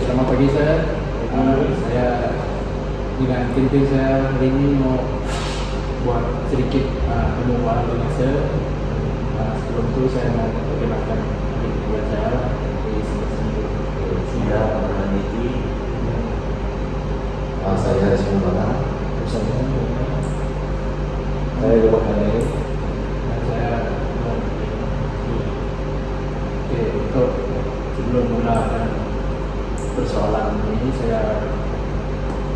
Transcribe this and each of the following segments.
selamat pagi saya. Saya dengan tim saya hari ini mau buat sedikit pembukaan dengan saya. Sebelum itu saya mau perkenalkan adik kedua saya di sini. Saya Abdul saya Sumbangan. Saya Dua Kali. Saya untuk sebelum mula persoalan ini saya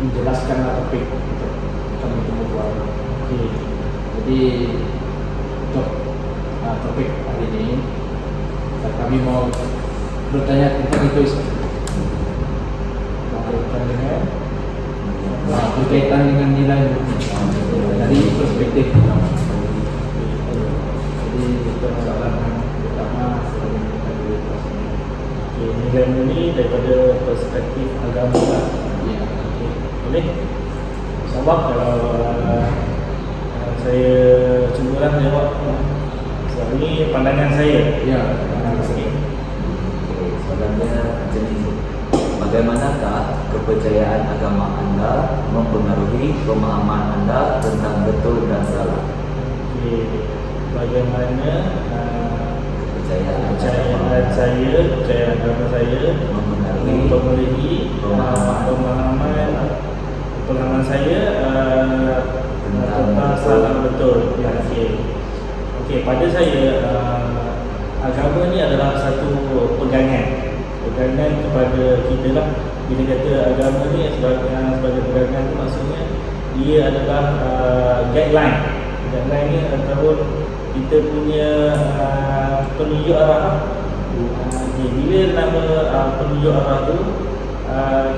menjelaskan topik untuk kami buat. Jadi untuk topik hari ini kami mau bertanya tentang itu berkaitan dengan nilai dari perspektif. Jadi untuk persoalan pertama nilai ini daripada perspektif agama lah. Ya. Boleh? InsyaAllah kalau saya cubalah jawab. Sebab ini pandangan saya. Ya. Sebenarnya macam ini. Bagaimanakah kepercayaan agama anda mempengaruhi pemahaman anda tentang betul dan salah? Bagaimana Kepercayaan kepercayaan agama saya mempengaruhi pemahaman saya tentang salah betul. Ya, okey, pada saya agama ni adalah satu pegangan kepada kita lah. Bila kata agama ni sebagai pegangan tu maksudnya dia adalah guideline ni ataupun kita punya penunjuk arah. Bila nama penunjuk arah tu,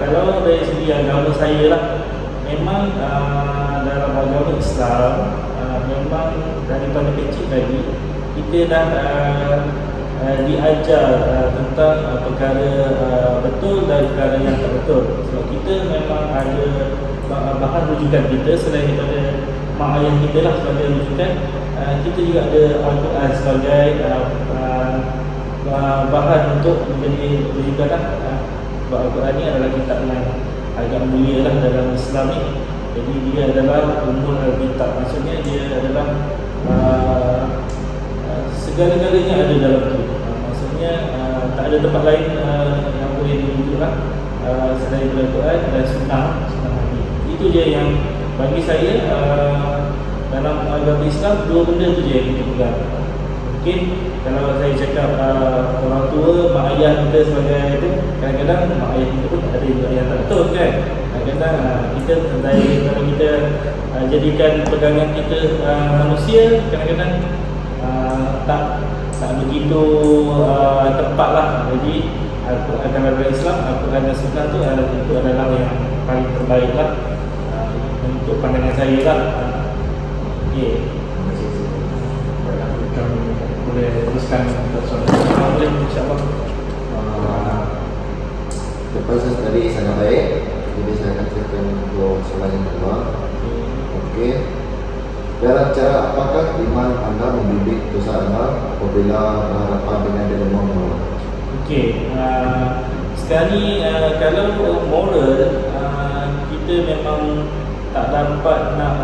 kalau dari segi agama saya lah, memang dalam agama Islam memang daripada kecil lagi kita dah diajar tentang perkara betul dan perkara yang tak betul. Sebab kita memang ada bahan rujukan kita selain daripada mak ayah kita lah sebagai rujukan. Kita juga ada Al-Quran sebagai bahan untuk menjadi rujukan lah. Sebab Al-Quran ni adalah kitab yang agak mulia lah dalam Islam ni. Jadi dia adalah Ummul Kitab. Maksudnya dia adalah segala-galanya ada dalam tu. Maksudnya tak ada tempat lain yang boleh dirujukkan selain Al-Quran dan Sunnah Nabi. Itu je yang bagi saya dalam agama Islam, dua benda tu je yang kita pegang. Mungkin kalau saya cakap orang tua, mak ayah kita sebagai itu, kadang-kadang mak ayah kita pun ada juga yang tak betul kan. Kadang-kadang kita kalau kita jadikan pegangan kita manusia, kadang-kadang tak begitu tepat lah. Jadi agama Islam, Al-Quran dan Sunnah tu itu adalah yang paling terbaik lah untuk pandangan saya lah. Okay. Kami boleh teruskan soalan. Boleh, insyaAllah. Lepas tadi sangat baik. Jadi saya akan ceritakan dua soalan yang kedua. Okey. Dalam cara apakah iman anda membimbing dosa anda apabila berhadapan dengan dilema moral? Okey, sekarang ni kalau moral kita memang tak dapat nak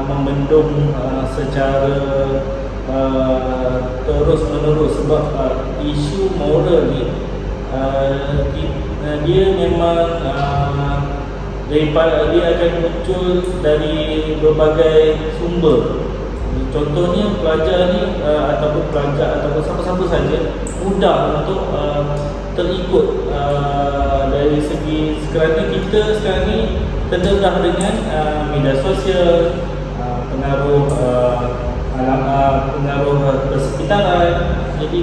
membendung secara terus-menerus. Sebab isu moral ni dia memang daripada dia akan muncul dari berbagai sumber. Contohnya pelajar ni ataupun siapa-siapa saja mudah untuk terikut dari segi kerana kita sekarang ni terdedah dengan media sosial, pengaruh persekitaran. Jadi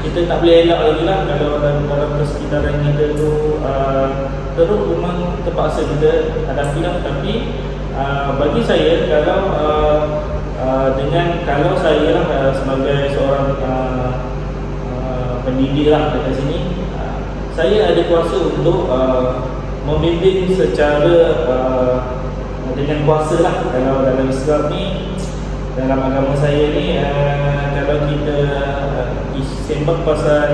kita tak boleh elak lagi lah kalau dalam persekitaran kita tu teruk, memang terpaksa kita hadapi lah. Tapi bagi saya kalau saya lah sebagai seorang pendidik lah dekat sini, saya ada kuasa untuk membimbing secara dengan kuasa lah. Kalau dalam Islam ni, dalam agama saya ni, kalau kita sembang pasal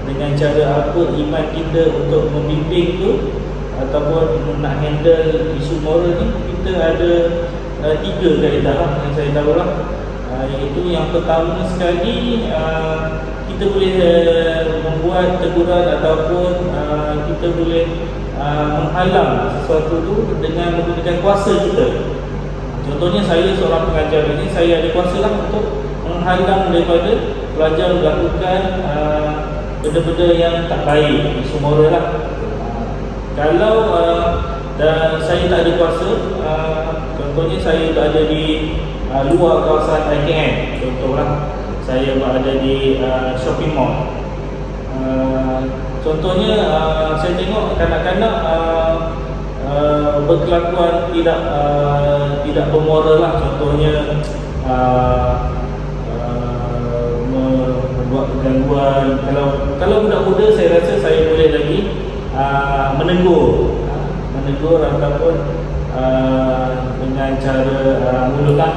dengan cara apa iman kita untuk membimbing tu ataupun nak handle isu moral ni, kita ada 3 kaedah lah yang saya tahu lah. Iaitu yang pertama sekali, kita boleh membuat teguran ataupun kita boleh menghalang sesuatu tu dengan menggunakan kuasa kita. Contohnya saya seorang pengajar ini, saya ada kuasa lah untuk menghalang daripada pelajar melakukan benda-benda yang tak baik, isu moral lah. Kalau dan saya tak ada kuasa, contohnya saya berada di luar kawasan IKN, contohlah saya berada di shopping mall. Contohnya saya tengok kanak-kanak berkelakuan tidak bermoral lah, contohnya membuat gangguan. Kalau budak muda, saya rasa saya boleh lagi menegur ataupun dengan cara mulut lah.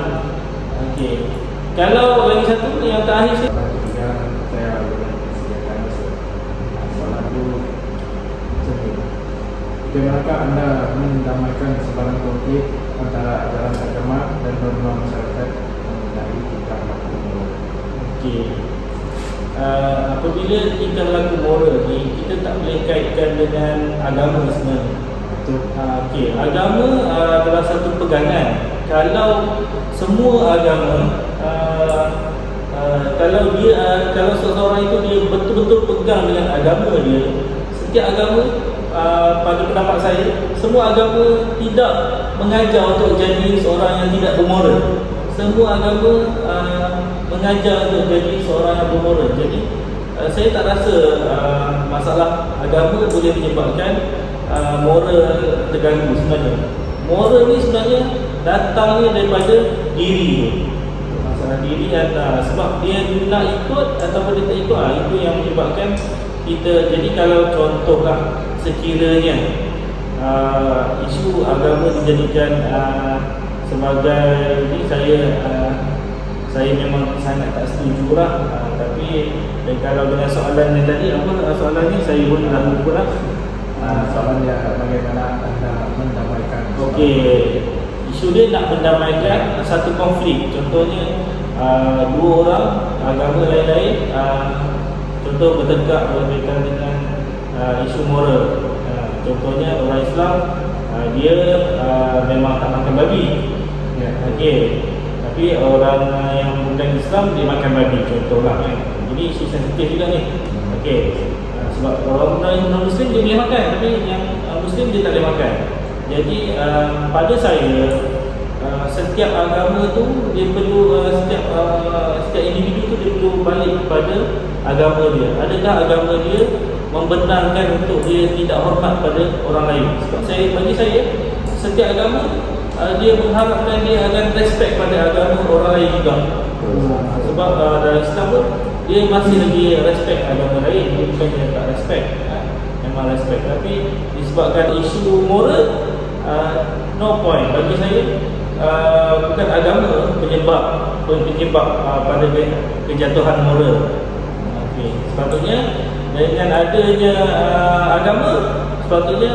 Okey. Kalau lagi satu yang terakhir Saya boleh sediakan soalan itu macam ni. Bagaimanakah anda mendamaikan sebarang konflik antara ajaran agama dan norma masyarakat mengenai tingkah laku moral? Okey. Apabila tingkah laku moral ni, kita tak boleh kaitkan dengan agama sebenarnya. Betul. Okey, agama adalah satu pegangan. Kalau semua agama, kalau seseorang itu dia betul-betul pegang dengan agama dia, setiap agama, pada pendapat saya, semua agama tidak mengajar untuk jadi seorang yang tidak bermoral. Semua agama mengajar untuk jadi seorang yang bermoral. Jadi saya tak rasa masalah agama boleh menyebabkan moral terganggu sebenarnya. Moral ni sebenarnya datangnya daripada diri. Masalah diri sebab dia nak ikut ataupun dia tak ikut, itu yang menyebabkan kita. Jadi kalau contohlah sekiranya isu agama dijadikan sebagai ini, saya memang sangat tak setuju lah. Tapi kalau dengan soalan yang tadi, apa soalan ni saya pun dah lupa lah. Soalan dia bagaimana anda mendamaikan? Okey, isu dia nak mendamaikan satu konflik. Contohnya dua orang agama lain-lain, contoh bertekak berkaitan dengan isu moral. Contohnya orang Islam, dia memang tak makan babi. Okey, tapi orang yang bukan Islam dia makan babi, contohlah. Jadi isu sensitif juga ni. Okey, sebab orang non-Muslim dia boleh makan, tapi yang Muslim dia tak boleh makan. Jadi pada saya, setiap agama tu dia perlu setiap individu tu dia perlu balik kepada agama dia. Adakah agama dia membenarkan untuk dia tidak hormat pada orang lain? Sebab bagi saya setiap agama dia mengharapkan dia akan respect pada agama orang lain juga. Sebab dalam Islam pun dia masih lagi respect agama lain, dia bukan dia tak respect. Memang respect, tapi disebabkan isu moral, no point bagi saya. Bukan agama penyebab pada kejatuhan moral. Okey, sepatutnya dengan adanya agama, sepatutnya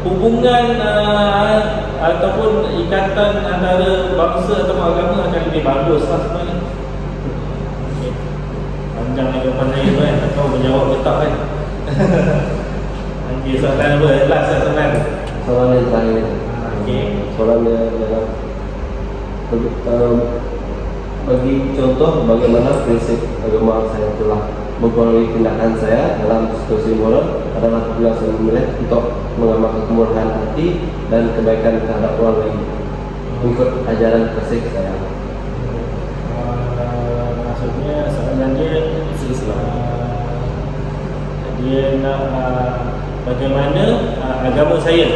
hubungan ataupun ikatan antara bangsa atau agama akan lebih bagus lah sebenarnya. Okay. Panjang jawapan saya tu kan, tak tahu menjawab ke tak kan. Okey, soalan apa? Last soalan. Soalan yang terakhir. Okey. Soalannya adalah bagi contoh bagaimana prinsip agama saya telah mempengaruhi tindakan saya dalam situasi moral adalah apabila saya memilih untuk mengamalkan kemurahan hati dan kebaikan terhadap orang lain mengikut ajaran kasih saya. Maksudnya soalan dia nak bagaimana agama saya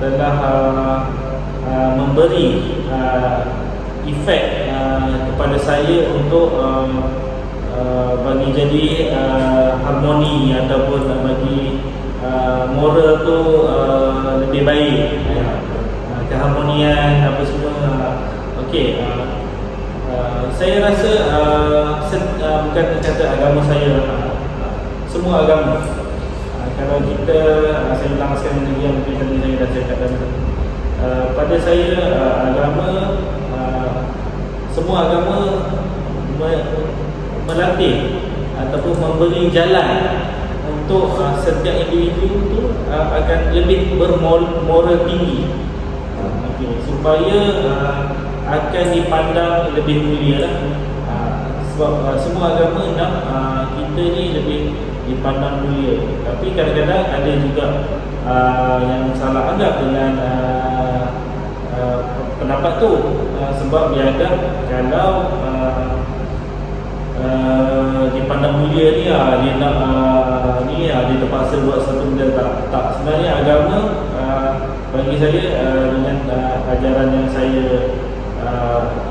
telah memberi efek kepada saya untuk bagi jadi harmoni ataupun bagi moral tu lebih baik, keharmonian apa semua. Okey, Saya rasa bukan kata agama saya, semua agama. Kalau kita, saya ulang sekali lagi yang mungkin tadi saya dah cakap tadi. Pada saya, agama, semua agama melatih ataupun memberi jalan untuk setiap individu tu akan lebih bermoral tinggi, supaya akan dipandang lebih mulia lah. Sebab semua agama nak kita ni lebih dipandang mulia. Tapi kadang-kadang ada juga yang salah anggap dengan pendapat tu, sebab dia anggap kalau dipandang mulia ni dia nak dia terpaksa buat satu benda. Tak, sebenarnya agama bagi saya dengan ajaran yang saya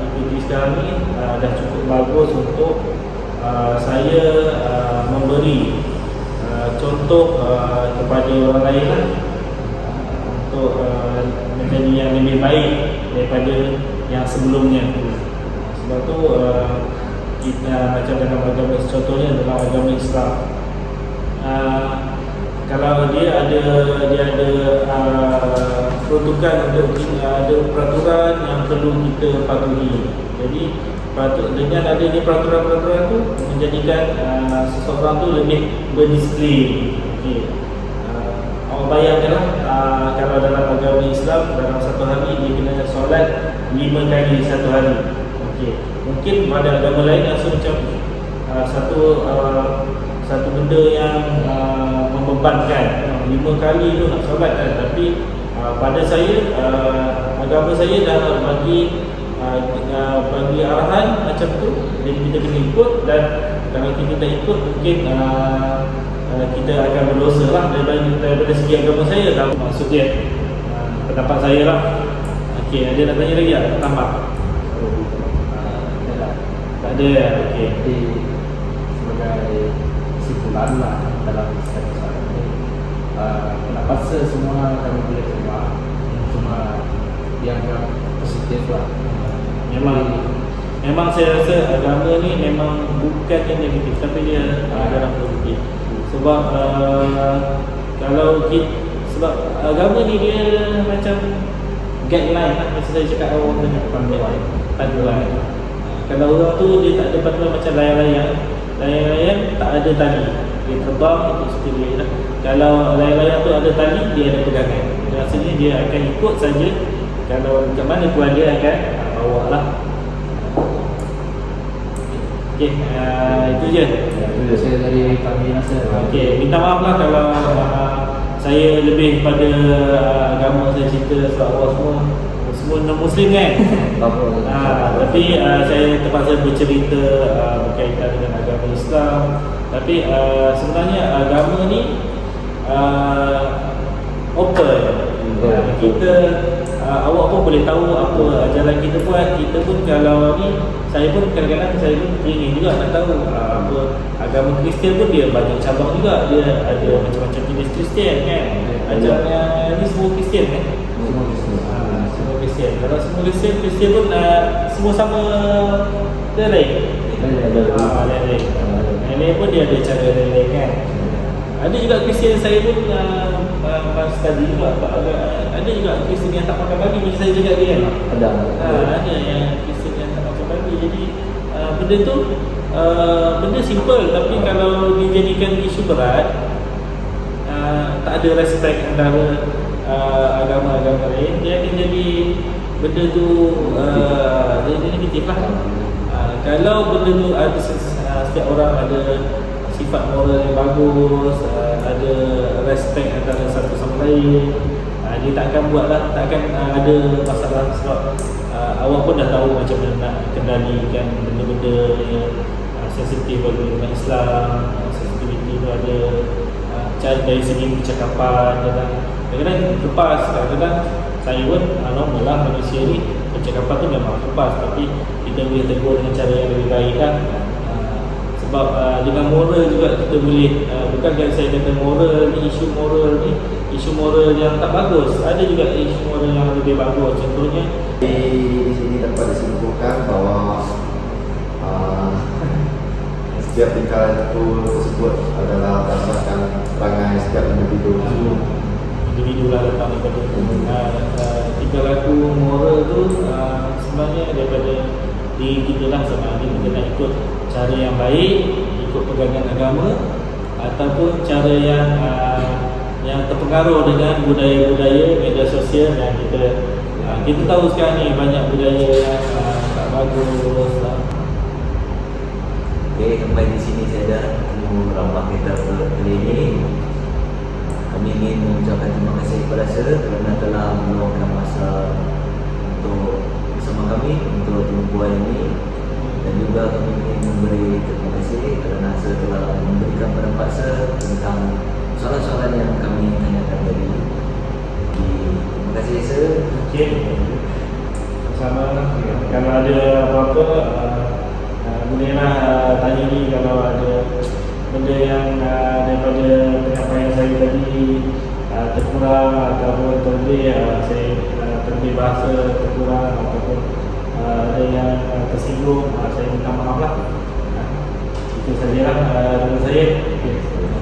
ikuti sekarang ni dah cukup bagus untuk saya memberi contoh kepada orang lain lah, untuk menjadi yang lebih baik daripada yang sebelumnya. Sebab tu kita macam dalam agama, contohnya dalam agama Islam, kalau dia ada peruntukan untuk ada peraturan yang perlu kita patuhi. Jadi dengan adanya peraturan-peraturan tu menjadikan seseorang tu lebih berdisiplin. Okey. Awak bayangkanlah, kalau dalam agama Islam dalam satu hari dia kena solat 5 kali satu hari. Okey. Mungkin pada agama lain rasa macam satu benda yang membebankan, 5 kali tu nak solat kan. Tapi pada saya, agama saya dah bagi arahan macam tu, jadi kita kena ikut. Dan kalau kita tak ikut, mungkin kita akan berdosa lah. Daripada segi agama saya dah maksud dia, pendapat saya lah. Okey, ada nak tanya lagi tak? Tambah? Tak ada. Okey. Jadi sebagai kesimpulan lah dalam satu soalan ini, pendapat saya semua kami boleh terima, cuma dianggap positif lah. Memang saya rasa agama ni memang bukan yang negatif, tapi dia dalam positif. Sebab kalau kita, sebab agama ni dia macam guideline lah. Macam saya cakap awal tadi, panduan. Kalau orang tu dia tak ada panduan, macam layang-layang tak ada tali, dia terbang itu seperti dia lah. Kalau layang-layang tu ada tali, dia ada pegangan. Rasanya dia akan ikut saja. Kalau ke mana tuan dia akan bawa lah. Okey, itu je. Itu saya dari kami Nasir. Okey, minta maaf lah kalau saya lebih pada agama saya cerita, sebab awak semua non-Muslim kan. Tapi saya terpaksa bercerita berkaitan dengan agama Islam. Tapi sebenarnya agama ni open. Kita awak pun boleh tahu apa ajaran kita buat. Kita pun kalau ni, saya pun kadang-kadang saya pun ingin juga nak tahu apa agama Kristian pun dia banyak cabang juga. Dia ada macam-macam jenis Kristian kan. Ajarannya ni semua Kristian kan. Semua Kristian. Kalau semua Kristian pun semua sama ke lain? Lain pun dia ada cara lain kan. Ada juga Kristian saya pun study juga. Ada juga Kristian yang tak makan babi, macam saya cakap dia kan. Ada yang Kristian yang tak makan babi. Jadi benda tu benda simple, tapi kalau dijadikan isu berat, tak ada respect antara agama-agama lain, dia akan jadi benda tu jadi negatif lah. Kalau benda tu ada setiap orang ada sifat moral yang bagus, ada respect antara satu sama lain, dia tak akan buat lah, tak akan ada masalah. Sebab awak pun dah tahu macam mana nak kendalikan benda-benda yang sensitif bagi umat Islam. Sensitivity tu ada cara dari segi percakapan, kadang-kadang lepas, kadang-kadang saya pun normal lah, manusia ni percakapan tu memang lepas, tapi kita boleh tegur dengan cara yang lebih baik kan. Sebab dengan moral juga kita boleh, bukan saya kata moral ni, isu moral yang tak bagus, ada juga isu moral yang lebih bagus. Contohnya di sini dapat disimpulkan bahawa setiap tingkah laku tersebut adalah berdasarkan perangai setiap individu tersebut. Individu lah datang daripada tingkah laku moral tu sebenarnya daripada diri kita lah. Sama ada kita nak ikut cara yang baik, ikut pegangan agama, ataupun cara yang terpengaruh dengan budaya-budaya media sosial yang kita tahu sekarang ni banyak budaya yang tak bagus. Okey, sampai di sini saja temu ramah kita kali ini. Kami ingin mengucapkan terima kasih kepada Sir kerana telah meluangkan masa untuk bersama kami untuk perempuan ini, dan juga kami ingin memberi terima kasih kerana Sir telah memberikan pendapat Sir tentang soalan-soalan yang kami tanyakan tadi. Terima kasih Sir. Okey, sama. Kalau ada apa-apa bolehlah tanya ni. Kalau ada benda yang daripada penyampaian saya tadi terkurang ataupun terlebih, saya terlebih bahasa terkurang ataupun ada yang tersinggung, saya minta maaf lah. Itu sajalah dari saya.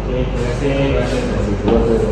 Okey, terima kasih. Terima kasih.